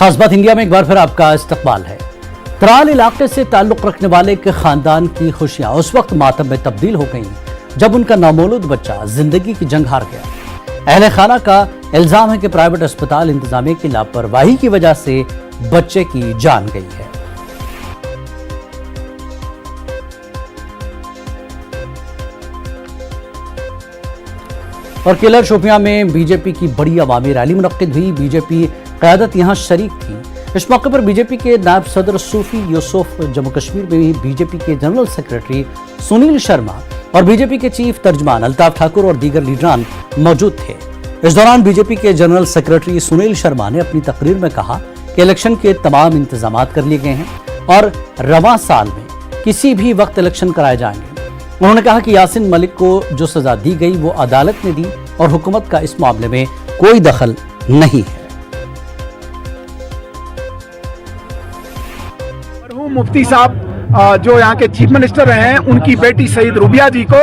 खास बात इंडिया में एक बार फिर आपका इस्तकबाल है। त्राल इलाके से ताल्लुक रखने वाले के खानदान की खुशियां उस वक्त मातम में तब्दील हो गईं जब उनका नामौलूद बच्चा जिंदगी की जंग हार गया। अहले खाना का इल्जाम है कि प्राइवेट अस्पताल इंतजामिया की लापरवाही की वजह से बच्चे की जान गई है। और किलर शोपियां में बीजेपी की बड़ी अवामी रैली मुनक्किद हुई। बीजेपी क़यादत यहां शरीक थी। इस मौके पर बीजेपी के नायब सदर सूफी यूसुफ, जम्मू कश्मीर में भी बीजेपी के जनरल सेक्रेटरी सुनील शर्मा और बीजेपी के चीफ तर्जमान अल्ताफ ठाकुर और दीगर लीडरान मौजूद थे। इस दौरान बीजेपी के जनरल सेक्रेटरी सुनील शर्मा ने अपनी तकरीर में कहा कि इलेक्शन के तमाम इंतजाम कर लिए गए हैं और रवां साल में किसी भी वक्त इलेक्शन कराए जाएंगे। उन्होंने कहा कि यासीन मलिक को जो सजा दी गई वो अदालत ने दी और हुकूमत का इस मामले में कोई दखल नहीं है। मुफ्ती साहब जो यहाँ के चीफ मिनिस्टर रहे हैं, उनकी बेटी सईद रुबिया जी को,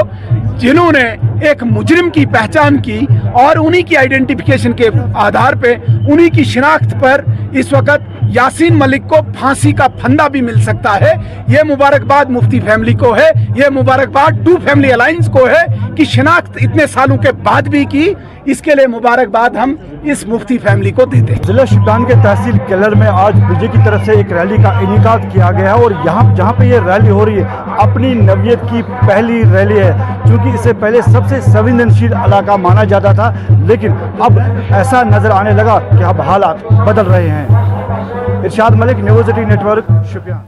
जिन्होंने एक मुजरिम की पहचान की और उन्हीं की आइडेंटिफिकेशन के आधार पे, उन्हीं की शिनाख्त पर इस वक्त यासीन मलिक को फांसी का फंदा भी मिल सकता है। ये मुबारकबाद मुफ्ती फैमिली को है, ये मुबारकबाद टू फैमिली अलायंस को है कि शिनाख्त इतने सालों के बाद भी की। इसके लिए मुबारकबाद हम इस मुफ्ती फैमिली को देते हैं। जिला शुपियान के तहसील केलर में आज बीजेपी की तरफ से एक रैली का इनेकाद किया गया है और यहाँ जहाँ पे ये रैली हो रही है अपनी नवियत की पहली रैली है, क्योंकि इससे पहले सबसे संवेदनशील इलाका माना जाता था, लेकिन अब ऐसा नजर आने लगा कि अब हालात बदल रहे हैं। Irshad Malik, news 18 network, Shopian.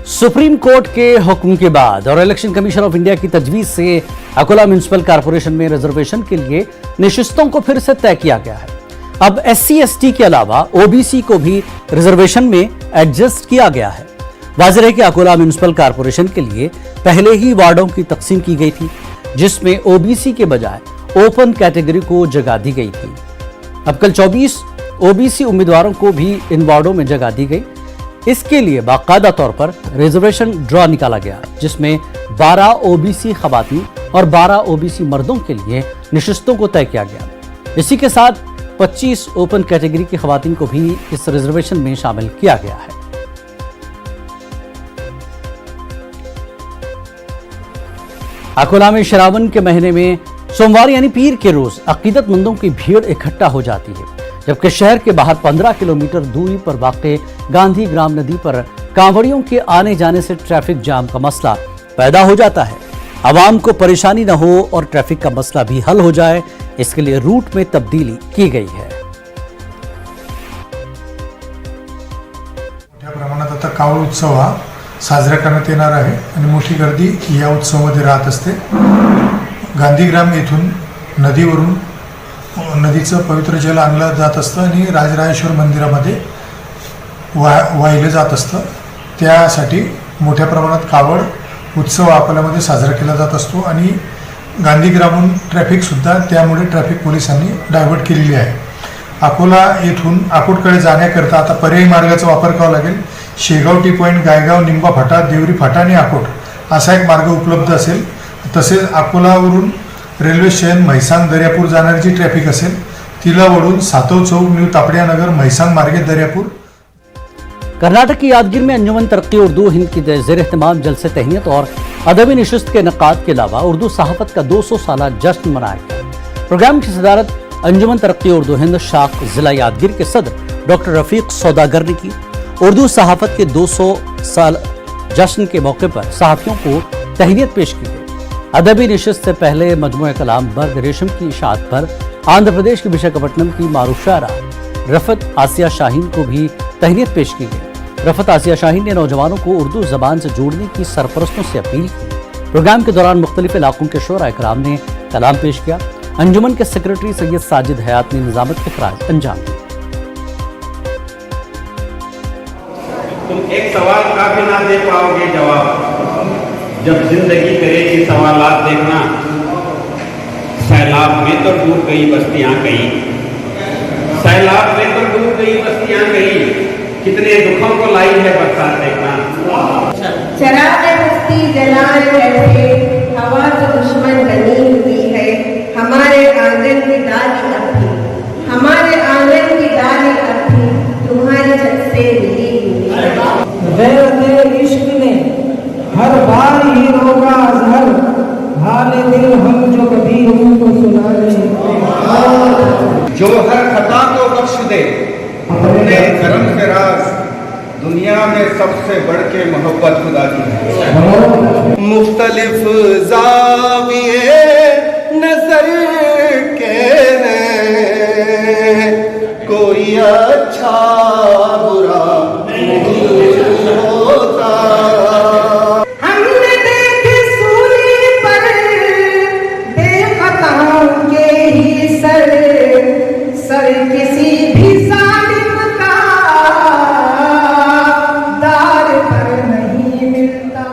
Supreme court के हुक्म के बाद और इलेक्शन कमीशन ऑफ इंडिया की तजवीज से अकोला म्युनिसिपल कॉर्पोरेशन में रिजर्वेशन के लिए निशिस्तों को फिर से तय किया गया है। अब SC ST के अलावा OBC को भी रिजर्वेशन में एडजस्ट किया गया है। वाज़ेह है कि अकोला म्युनिसिपल कॉर्पोरेशन के लिए पहले ही वार्डों की तकसीम की गई थी, जिसमें OBC के बजाय ओपन कैटेगरी को जगह दी गई थी। अब कल 24 OBC उम्मीदवारों को भी इन वार्डों में जगह दी गई। इसके लिए बाकायदा तौर पर रिजर्वेशन ड्रॉ निकाला गया, जिसमें 12 OBC खवातीन और 12 OBC मर्दों के लिए निशिस्तों को तय किया गया। इसी के साथ 25 ओपन कैटेगरी की खवातीन को भी इस रिजर्वेशन में शामिल किया गया है। अकोला में श्रावण के महीने में सोमवार यानी पीर के रोज अकीदतमंदों की भीड़ इकट्ठा हो जाती है, जबकि शहर के बाहर 15 किलोमीटर दूरी पर वाक़े गांधी ग्राम नदी पर कांवड़ियों के आने जाने से ट्रैफिक जाम का मसला पैदा हो जाता है। आवाम को परेशानी न हो और ट्रैफिक का मसला भी हल हो जाए, इसके लिए रूट में तब्दीली की गई है। मोठ्या प्रमाणात आता कावड उत्सव हा साजरा करण्यात येणार आहे आणि मोठी गर्दी या उत्सवामध्ये राहत असते। गांधीग्राम येथून नदीवरून नदीचं पवित्र जल आणलं जात असतं आणि राजराजेश्वर मंदिरामध्ये वाहिलं जात असतं। त्यासाठी मोठ्या प्रमाणात कावड उत्सव अकोल्यामध्ये साजरा केला जात असतो आणि गांधीग्रामहून ट्रॅफिकसुद्धा त्यामुळे ट्रॅफिक पोलिसांनी डायव्हर्ट केलेली आहे। अकोला येथून अकोटकडे जाण्याकरता आता पर्यायी मार्गाचा वापर करावा लागेल। शेगाव टी पॉईंट, गायगाव, निंबा फाटा, देवरी फाटा आणि अकोट असा एक मार्ग उपलब्ध असेल। तसेच अकोलावरून रेल्वे स्टेशन म्हैसांग दर्यापूर जाणारी जी ट्रॅफिक असेल तिला वळून सातव चौक, न्यू तापड़िया नगर, म्हैसांग मार्गे दर्यापूर। कर्नाटक की यादगीर में अंजुमन तरक्की उर्दू हिंद की ज़ेर एहतमाम जलसे तहनीत और अदबी नशिस्त के इनेकाद के अलावा उर्दू सहाफ़त का 200 साला जश्न मनाया गया। प्रोग्राम की सदारत अंजुमन तरक्की उर्दू हिंद शाख जिला यादगीर के सदर डॉक्टर रफीक सौदागर ने की। उर्दू सहाफ़त के 200 साल जश्न के मौके पर सहाफ़ियों को तहनीत पेश की गई। अदबी नशिस्त से पहले मजमूए कलाम बर्ग रेशम की इशाअत पर आंध्र प्रदेश के विशाखापट्टनम की मारूफ शायरा रफत आसिया शाहीन को भी तहनीत पेश की गई। रफत आसिया शाहीन ने नौजवानों को उर्दू ज़बान से जोड़ने की सरपरस्तों से अपील की। प्रोग्राम के दौरान मुख्तलिफ इलाकों के शोरा इकराम ने कलाम पेश किया। अंजुमन के सेक्रेटरी सैयद साजिद हयात ने निज़ामत के फ़राइज़ अंजाम दिए। तुम एक सवाल का भी ना दे पाओगे जवाब, जब जिंदगी करेगी सवालात देखना। सैलाब में तो डूब गई बस्तियां कई, सैलाब में तो डूब गई बस्तियां कई, कितने दुखों को लाई है बरसात देखना। चराग हस्ती जलाए कैसे हवा तो दुश्मन बनी हुई है, हमारे आंगन की डाली अब भी, हमारे आंगन की डाली अब भी जो हर खता को बख्श दे अपने करम से राज, दुनिया में सबसे बढ़ के मोहब्बत खुदा की है। मुख्तलिफ ज़ाविये नजर के हैं, कोई अच्छा बुरा नहीं होता। हमने देखे सूली पर बेखताओं के ही सर किसी भी जालिम का दार पर नहीं मिलता।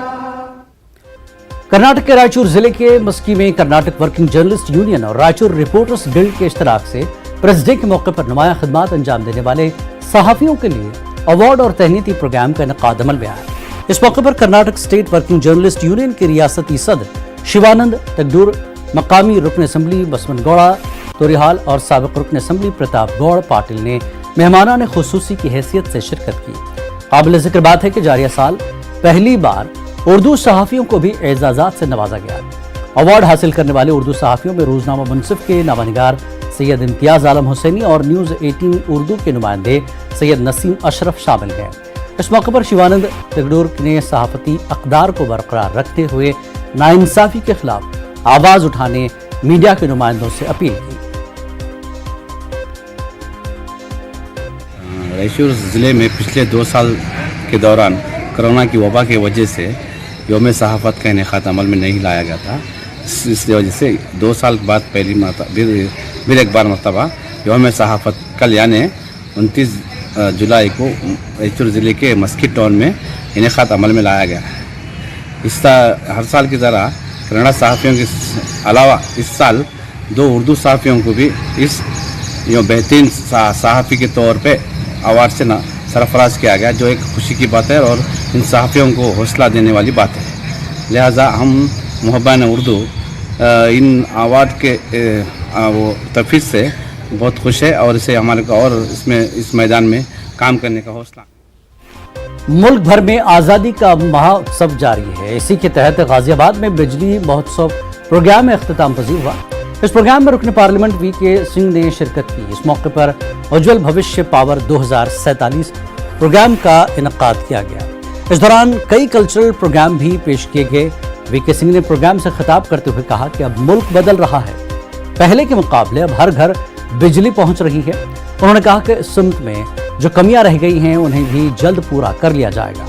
कर्नाटक के रायचूर जिले के मस्की में कर्नाटक वर्किंग जर्नलिस्ट यूनियन और रायचूर रिपोर्टर्स गिल्ड के इश्तराक से प्रेस डे के मौके पर नुमाया खिदमात अंजाम देने वाले सहाफियों के लिए अवार्ड और तहनीती प्रोग्राम का इनेकाद अमल में आया। इस मौके पर Karnataka state working journalist union के रियासती सदर शिवानंद तगडूर, मकामी रुकन असम्बली बसवन गौड़ा तोरिहाल और साबिक रुकन असम्बली प्रताप गौड़ पाटिल ने मेहमानान खुसूसी की हैसियत से शिरकत की। काबिल जिक्र बात है कि जारिया साल पहली बार उर्दू सहाफियों को भी एजाजात से नवाजा गया। अवार्ड हासिल करने वाले उर्दू सहाफियों में रोजनामा मुनसिफ के नामानिगार सैयद इम्तियाज आलम हुसैनी और न्यूज 18 उर्दू के नुमाइंदे सैयद नसीम अशरफ शामिल हैं। इस मौके पर शिवानंद तिगडूर ने सहाफती अक़दार को बरकरार रखते हुए नाइंसाफी के खिलाफ आवाज उठाने मीडिया के नुमाइंदों से अपील की। रायचूर ज़िले में पिछले 2 साल के दौरान कोरोना की वबा की वजह से यौम सहाफ़त का इनेकाद अमल में नहीं लाया गया था। इस वजह से 2 साल बाद पहली फिर एक बार मरतबा यौम सहाफ़त कल यानी 29 जुलाई को रायचूर ज़िले के मस्की टाउन में इनेकाद अमल में लाया गया है। हर साल की तरह कन्नड़ सहाफ़ियों के अलावा इस साल 2 उर्दू सहाफ़ियों को भी इस बेहतरीन सहाफ़ी के तौर पे अवार्ड से सरफराज किया गया, जो एक खुशी की बात है और इन सहाफ़ियों को हौसला देने वाली बात है। लिहाजा हम मुहब्बान उर्दू इन अवार्ड के वो तफीज़ से बहुत खुश है और इसे हमारे को और इस मैदान में काम करने का हौसला। मुल्क भर में आज़ादी का महोत्सव जारी है। इसी के तहत गाजियाबाद में बिजली महोत्सव प्रोग्राम में अख्तिताम पजीर हुआ। इस प्रोग्राम में रुकन पार्लियामेंट वीके सिंह ने शिरकत की। इस मौके पर उज्जवल भविष्य पावर 2047 प्रोग्राम का इनेकाद किया गया। इस दौरान कई कल्चरल प्रोग्राम भी पेश किए गए। वीके सिंह ने प्रोग्राम से खिताब करते हुए कहा कि अब मुल्क बदल रहा है, पहले के मुकाबले अब हर घर बिजली पहुंच रही है। उन्होंने कहा कि इस सिमत में जो कमियां रह गई हैं उन्हें भी जल्द पूरा कर लिया जाएगा।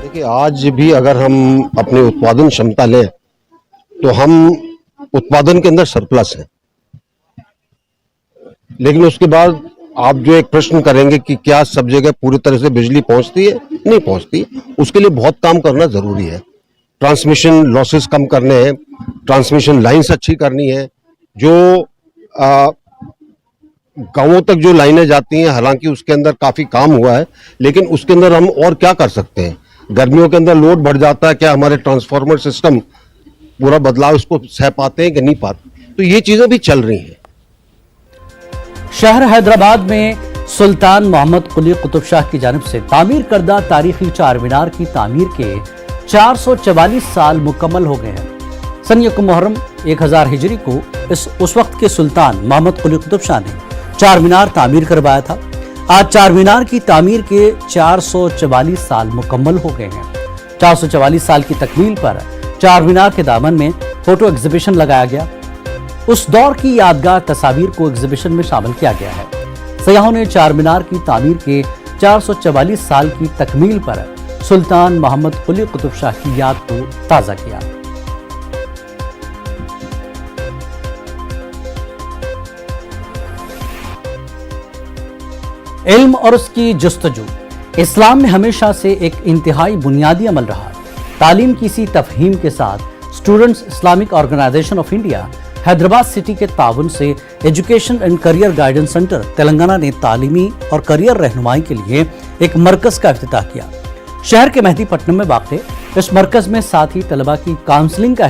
देखिए, आज भी अगर हम अपनी उत्पादन क्षमता लें तो हम उत्पादन के अंदर सरप्लस है, लेकिन उसके बाद आप जो एक प्रश्न करेंगे कि क्या सब जगह पूरी तरह से बिजली पहुंचती है, नहीं पहुंचती। उसके लिए बहुत काम करना जरूरी है। ट्रांसमिशन लॉसेस कम करने हैं, ट्रांसमिशन लाइंस अच्छी करनी है। जो गांवों तक जो लाइनें जाती हैं, हालांकि उसके अंदर काफी काम हुआ है, लेकिन उसके अंदर हम और क्या कर सकते हैं। गर्मियों के अंदर लोड बढ़ जाता है, क्या हमारे ट्रांसफार्मर सिस्टम पूरा बदलाव इसको सह पाते हैं कि नहीं पाते। तो ये चीजें भी चल रही हैं। शहर हैदराबाद में सुल्तान मोहम्मद कुली कुतुब शाह की जानिब से तामीर करदा तारीखी चार मीनार की तामीर के 444 साल मुकम्मल हो गए हैं। सन यकुम मुहर्रम 1000 हिजरी को उस वक्त के सुल्तान मोहम्मद कुली कुतुब शाह ने चार मीनार तामीर करवाया था। आज चार मीनार की तामीर के 444 साल मुकम्मल हो गए हैं। 444 साल की तकमील पर चार मीनार के दामन में फोटो एग्जीबिशन लगाया गया। उस दौर की यादगार तस्वीर को एग्जीबिशन में शामिल किया गया है। सयाहों ने चार मीनार की तामीर के 444 साल की तकमील पर सुल्तान मोहम्मद कुली कुतुब शाह की याद को ताज़ा किया। इल्म और उसकी जस्तजू इस्लाम में हमेशा से एक इंतहाई बुनियादी अमल रहा। तालीम की इसी तफहीम के साथ students Islamic organisation of India Hyderabad city के ताउन से education and career guidance centre Telangana ने तालीमी और करियर रहनुमाई के लिए एक मरकज का इफ्तिताह किया। शहर के मेहदीपट्टनम में वाक़ इस मरकज में साथ ही तलबा की काउंसलिंग का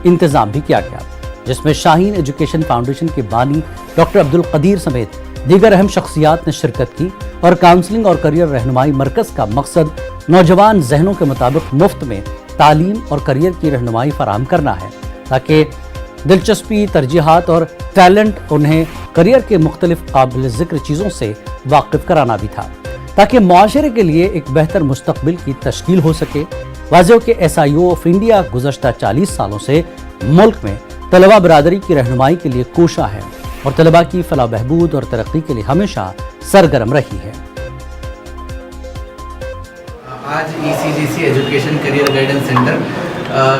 इंतजाम भी किया गया, जिसमें शाहीन एजुकेशन फाउंडेशन के बानी डॉक्टर अब्दुल कदीर समेत दीगर अहम शख्सियात ने शिरकत की। और काउंसलिंग और करियर रहनुमाई मरकज का मकसद नौजवान जहनों के मुताबिक मुफ्त में तालीम और करियर की रहनुमाई फराहम करना है, ताकि दिलचस्पी, तरजीहात और टैलेंट उन्हें करियर के मुख्तलिफ काबिल ज़िक्र चीज़ों से वाकिफ कराना भी था ताकि माशरे के लिए एक बेहतर मुस्तकबिल की तश्कील हो सके। वाज़ेह हो कि SIO ऑफ इंडिया गुज़श्ता 40 सालों से मुल्क में तलबा बरादरी की रहनुमाई के लिए कोशा है और तलबा की फलाह बहबूद और तरक्की के लिए हमेशा सरगर्म रही है। आज ECGC education career guidance centre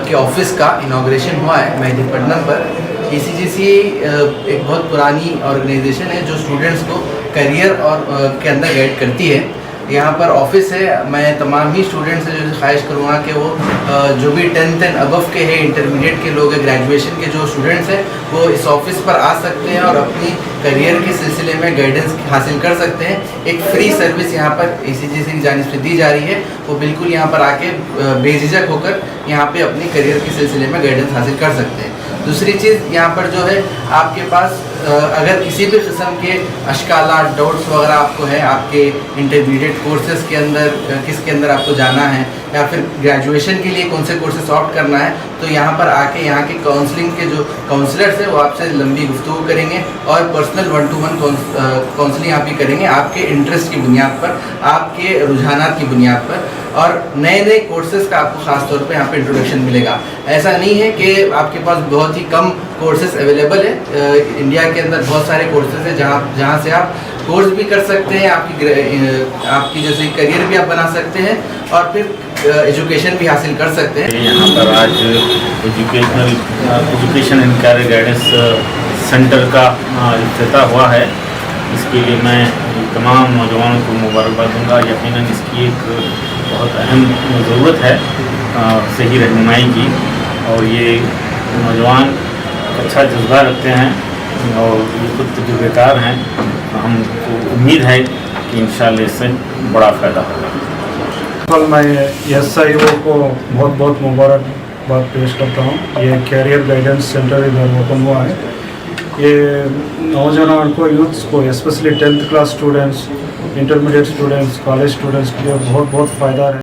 के ऑफिस का इनॉग्रेशन हुआ है मेहदीपट्टनम पर। ECGC एक बहुत पुरानी ऑर्गेनाइजेशन है जो स्टूडेंट्स को करियर और के अंदर गाइड करती है। यहाँ पर ऑफिस है। मैं तमाम ही स्टूडेंट्स से जो ख्वाहिश करूँगा कि वो जो भी 10th एंड अबव के हैं, इंटरमीडिएट के लोग हैं, ग्रेजुएशन के जो स्टूडेंट्स हैं, वो इस ऑफिस पर आ सकते हैं और अपनी करियर के सिलसिले में गाइडेंस हासिल कर सकते हैं। एक फ्री सर्विस यहाँ पर ECGC की जानिब से दी जा रही है। वो बिल्कुल यहाँ पर आके बेझिझक होकर यहाँ पे अपनी करियर के सिलसिले में गाइडेंस हासिल कर सकते हैं। दूसरी चीज़ यहाँ पर जो है आपके पास अगर किसी भी किस्म के अशकालात, डाउट्स वगैरह आपको है, आपके इंटरमीडिएट कोर्सेज़ के अंदर किसके अंदर आपको जाना है या फिर ग्रेजुएशन के लिए कौन से कोर्सेज ऑप्ट करना है, तो यहाँ पर आके यहाँ के काउंसलिंग के जो काउंसलर्स हैं वो आपसे लंबी गुफ्तगू करेंगे और पर्सनल 1-to-1 काउंसलिंग आप भी करेंगे आपके इंटरेस्ट की बुनियाद पर, आपके रुझानात की बुनियाद पर। और नए नए कोर्सेज का आपको ख़ास तौर पे यहाँ पे इंट्रोडक्शन मिलेगा। ऐसा नहीं है कि आपके पास बहुत ही कम कोर्सेज अवेलेबल है। इंडिया के अंदर बहुत सारे कोर्सेज हैं जहाँ से आप कोर्स भी कर सकते हैं, आपकी जैसे करियर भी आप बना सकते हैं और फिर एजुकेशन भी हासिल कर सकते हैं। यहाँ पर आज education and career guidance centre का इफ्तिताह हुआ है। इसके लिए मैं तमाम नौजवानों को मुबारकबाद दूँगा। यकीनन इसकी एक बहुत अहम ज़रूरत है सही रहनुमाई की, और ये नौजवान अच्छा जज्बा रखते हैं और ये खुद तजुर्बेकार हैं। हमको उम्मीद है कि इंशाअल्लाह इससे बड़ा फ़ायदा होगा। मैं SIO को बहुत बहुत मुबारकबाद पेश करता हूँ। ये कैरियर गाइडेंस सेंटर इधर ओपन हुआ है। ये नौजवान को, यूथ्स को, specially 10th class students, intermediate students, college students के लिए बहुत बहुत फ़ायदा है।